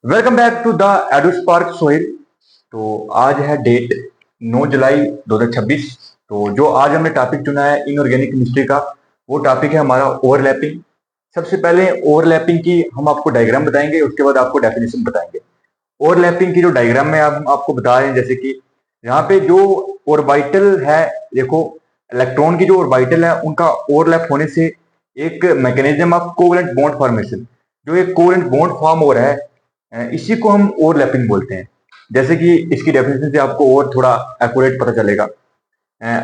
Welcome back to the Eduspark Sohail. तो आज है डेट 9 जुलाई 2026। तो जो आज हमने टॉपिक चुना है इनऑर्गेनिक केमिस्ट्री का, वो टॉपिक है हमारा ओवरलैपिंग। सबसे पहले ओवरलैपिंग की हम आपको डायग्राम बताएंगे, उसके बाद आपको डेफिनेशन बताएंगे। ओवरलैपिंग की जो डायग्राम में हम आपको बता रहे हैं, जैसे कि यहाँ पे जो ऑर्बिटल है, देखो इलेक्ट्रॉन की जो ऑर्बिटल है उनका ओवरलैप होने से एक mechanism of covalent bond formation, जो एक कोवेलेंट बॉन्ड फॉर्म हो रहा है, इसी को हम ओवरलैपिंग बोलते हैं। जैसे कि इसकी डेफिनेशन से आपको और थोड़ा एक्यूरेट पता चलेगा।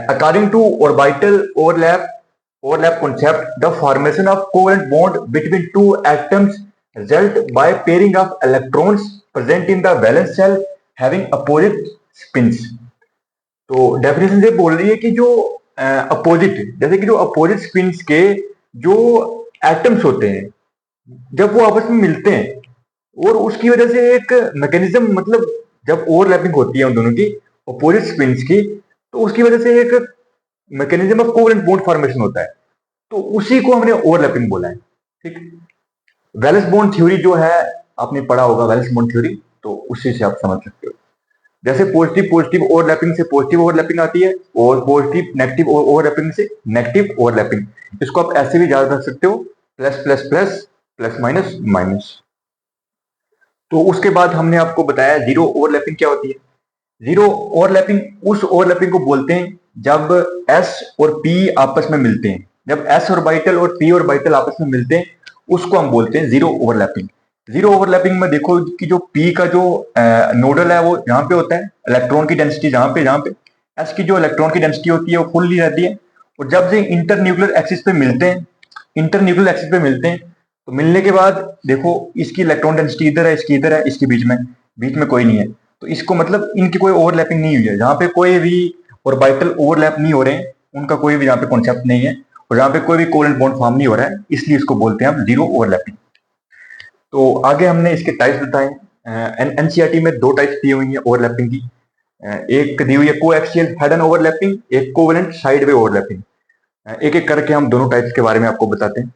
According to orbital overlap concept, the formation of covalent bond between two atoms result by pairing of electrons present in the valence shell having opposite spins। तो डेफिनेशन से बोल रही है कि जो अपोजिट, जैसे कि जो अपोजिट स्पिन्स के जो एटम्स होते हैं, जब वो आपस में मिलते हैं और उसकी वजह से एक मैकेनिज्म, मतलब जब ओवरलैपिंग होती है उन दोनों की अपोजिट स्पिन्स की, तो उसकी वजह से एक mechanism of covalent bond formation होता है। तो उसी को हमने ओवरलैपिंग बोला है। ठीक, वैलेंस बॉन्ड थ्योरी जो है आपने पढ़ा होगा, वैलेंस बॉन्ड थ्योरी, तो उसी से आप समझ सकते हो। जैसे पॉजिटिव पॉजिटिव ओवरलैपिंग से पॉजिटिव ओवरलैपिंग आती है, और पॉजिटिव नेगेटिव ओवरलैपिंग से नेगेटिव ओवरलैपिंग। इसको आप ऐसे भी याद रख सकते हो, plus plus plus, plus minus minus. तो उसके बाद हमने आपको बताया जीरो ओवरलैपिंग क्या होती है। जीरो ओवरलैपिंग उस ओवरलैपिंग को बोलते हैं जब एस और पी आपस में मिलते हैं। जब एस ऑर्बिटल और पी ऑर्बिटल आपस में मिलते हैं, उसको हम बोलते हैं जीरो ओवरलैपिंग। जीरो ओवरलैपिंग में देखो कि जो पी का जो नोडल है वो यहाँ पे होता है, इलेक्ट्रॉन की डेंसिटी जहाँ पे एस की जो इलेक्ट्रॉन की डेंसिटी होती है वो फुल्ली रहती है। और जब से इंटरन्यूक्लियर एक्सिस पे मिलते हैं, इंटरन्यूक्लियर एक्सिस पे मिलते हैं, तो मिलने के बाद देखो इसकी इलेक्ट्रॉन डेंसिटी इधर है, इसकी इधर है, इसके बीच में कोई नहीं है। तो इसको मतलब इनकी कोई ओवरलैपिंग नहीं हुई है, जहाँ पे कोई भी ऑर्बिटल ओवरलैप नहीं हो रहे हैं, उनका कोई भी यहाँ पे कॉन्सेप्ट नहीं है, और जहाँ पे कोई भी कोवेलेंट बॉन्ड फॉर्म नहीं हो रहा है, इसलिए इसको बोलते हैं हम जीरो ओवरलैपिंग। तो आगे हमने इसके टाइप्स बताए। एनसीईआरटी में दो टाइप्स दी हुई है ओवरलैपिंग की। एक दी हुई है कोएक्सियल हेड एंड ओवरलैपिंग, एक कोवेलेंट साइड वे ओवरलैपिंग। एक एक करके हम दोनों टाइप्स के बारे में आपको बताते हैं।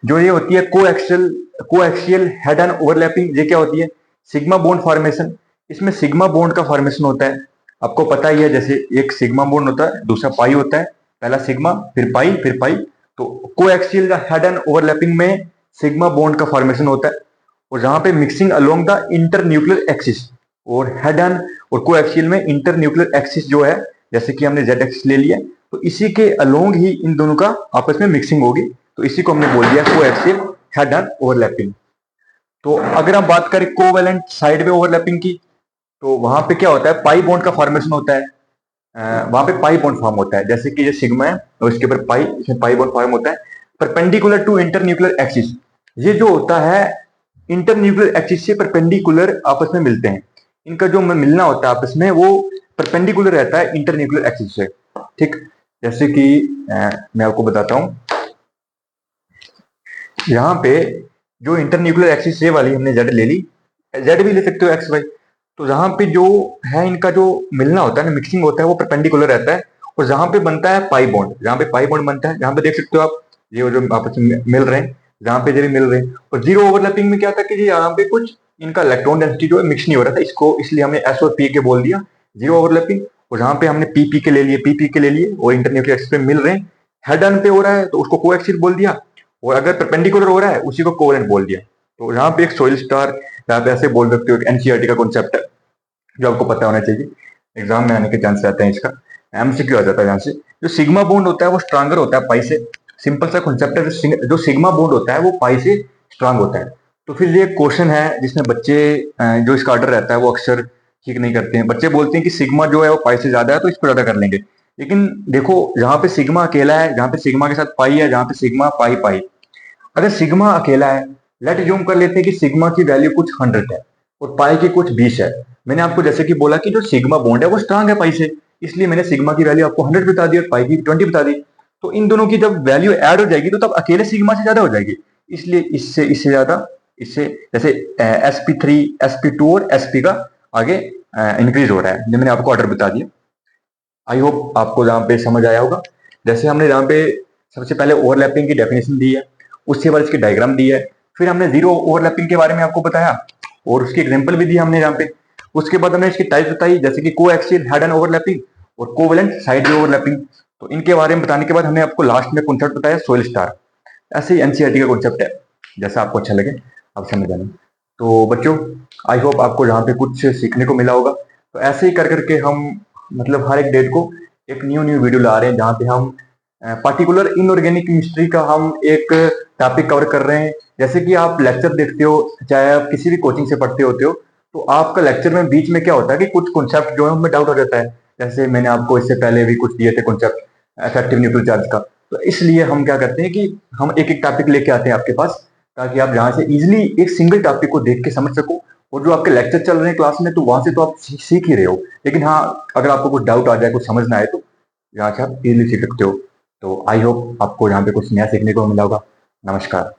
जो ये होती है कोएक्सियल हेड एंड ओवरलैपिंग, ये क्या होती है? Sigma bond formation. इसमें सिग्मा बॉन्ड का फॉर्मेशन होता है, आपको पता ही है, जैसे एक सिग्मा बॉन्ड होता है, दूसरा पाई होता है, पहला सिग्मा फिर पाई फिर पाई। तो कोएक्सियल हेड एंड ओवरलैपिंग में सिग्मा बॉन्ड का फॉर्मेशन होता है, और जहां पे mixing along the internuclear axis. और हेड एंड और कोएक्सियल में इंटरन्यूक्लियर एक्सिस जो है, जैसे कि हमने जेड एक्सिस ले लिया, तो इसी के अलोंग ही इन दोनों का आपस में मिक्सिंग होगी, तो इसी को हमने बोल दिया कोएक्सियल हेड एंड ओवरलैपिंग। तो अगर हम बात करें कोवेलेंट साइड वे ओवरलैपिंग की, तो वहां पे क्या होता है? पाई बॉन्ड का फॉर्मेशन होता है। वहां पे पाई बॉन्ड फॉर्म होता है, जैसे कि ये सिग्मा है और इसके ऊपर पाई, इसमें पाई बॉन्ड फॉर्म होता है परपेंडिकुलर टू इंटरन्यूक्लियर एक्सिस। ये जो होता है इंटरन्यूक्लियर एक्सिस से परपेंडिकुलर आपस में मिलते हैं, इनका जो मिलना होता है आपस में वो परपेंडिकुलर रहता है इंटरन्यूक्लियर एक्सिस से। ठीक, जैसे कि मैं आपको बताता हूं, यहाँ पे जो इंटरन्यूक्लियर एक्सिस ये वाली हमने जेड ले ली, जेड भी ले सकते हो एक्स वाई। तो जहां पे जो है इनका जो मिलना होता है ना, मिक्सिंग होता है, वो परपेंडिकुलर रहता है। और जहां पे बनता है पाई बॉन्ड, जहां पे पाई बॉन्ड बनता है, जहां पे देख सकते हो आप, ये जो आपस में मिल रहे हैं, जहां पे ये भी मिल रहे हैं। और जीरो ओवरलैपिंग में क्या था कि यहाँ पे कुछ इनका इलेक्ट्रॉन डेंसिटी जो है मिक्स नहीं हो रहा था, इसको इसलिए हमने एस और पी के बोल दिया जीरो ओवरलैपिंग। और जहां पे हमने पी के ले लिए, पी के ले लिए और इंटरन्यूक्लियर एक्सिस पे मिल रहे हैं, हेड ऑन पे हो रहा है तो उसको कोएक्सियल बोल दिया, और अगर परपेंडिकुलर हो रहा है उसी को कोवेलेंट बोल दिया। तो यहाँ पे एक सोइल स्टार, यहाँ पे ऐसे बोल सकते हो, एक एनसीईआरटी का कॉन्सेप्ट है जो आपको पता होना चाहिए, एग्जाम में आने के चांस रहते हैं, इसका एमसीक्यू आ जाता है। यहाँ से जो सिग्मा बॉन्ड होता है वो स्ट्रांगर होता है पाई से। सिंपल सा कॉन्सेप्ट है, जो सिग्मा बॉन्ड होता है वो पाई से स्ट्रांग होता है। तो फिर ये क्वेश्चन है जिसमें बच्चे जो इसका ऑर्डर रहता है वो अक्सर ठीक नहीं करते हैं। बच्चे बोलते हैं कि सिग्मा जो है वो पाई से ज्यादा है, तो इसको ज्यादा कर लेंगे। लेकिन देखो जहां पे सिग्मा अकेला है, जहां पे सिग्मा के साथ पाई है, जहां पे सिग्मा पाई पाई, अगर सिग्मा अकेला है, लेट ज्यूम कर लेते हैं कि सिग्मा की वैल्यू कुछ 100 है और पाई की कुछ 20 है। मैंने आपको जैसे कि बोला कि जो सिग्मा बॉन्ड है वो स्ट्रांग है पाई से, इसलिए मैंने सिग्मा की वैल्यू आपको 100 बता दी और पाई की 20 बता दी। तो इन दोनों की जब वैल्यू ऐड हो जाएगी तो तब अकेले सिग्मा से ज्यादा हो जाएगी, इसलिए इससे इससे ज्यादा, इससे जैसे sp3 sp2 और sp का आगे इंक्रीज हो रहा है, जो मैंने आपको ऑर्डर बता दिया। आई होप आपको यहाँ पे समझ आया होगा। जैसे हमने यहाँ पे सबसे पहले ओवरलैपिंग की डेफिनेशन दी है, उसके बाद इसकी डायग्राम दी है, फिर हमने जीरो ओवरलैपिंग के बारे में आपको बताया, और उसकी एग्जाम्पल भी दी हमने यहाँ पे। उसके बाद हमने इसकी टाइप बताई, जैसे कि कोएक्सियल हेड एंड ओवरलैपिंग और कोवेलेंट साइड ओवरलैपिंग। तो इनके बारे में बताने के बाद हमने आपको लास्ट में कॉन्सेप्ट बताया सोइल स्टार। ऐसे ही एनसीईआरटी का कॉन्सेप्ट है, जैसा आपको अच्छा लगे आप समझ जाना। तो बच्चों, आई होप आपको यहाँ पे कुछ सीखने को मिला होगा। तो ऐसे ही कर करके हम मतलब हर एक डेट को एक न्यू न्यू वीडियो ला रहे हैं, जहाँ पे हम पार्टिकुलर इनऑर्गेनिक केमिस्ट्री का हम एक टॉपिक कवर कर रहे हैं। जैसे कि आप लेक्चर देखते हो, चाहे आप किसी भी कोचिंग से पढ़ते होते हो, तो आपका लेक्चर में बीच में क्या होता है कि कुछ कॉन्सेप्ट जो है उनमें डाउट हो जाता है। जैसे मैंने आपको इससे पहले भी कुछ दिए थे कॉन्सेप्ट इफेक्टिव न्यूट्रल चार्ज का। तो इसलिए हम क्या करते हैं कि हम एक एक टॉपिक लेके आते हैं आपके पास, ताकि आप जहाँ से इजिली एक सिंगल टॉपिक को देख के समझ सको। और जो आपके लेक्चर चल रहे हैं क्लास में, तो वहां से तो आप सीख ही रहे हो, लेकिन हाँ, अगर आपको कुछ डाउट आ जाए, कुछ समझ ना आए, तो यहाँ से आप इजिली सीख सकते हो। तो आई होप आपको यहाँ पे कुछ नया सीखने को मिला होगा। नमस्कार।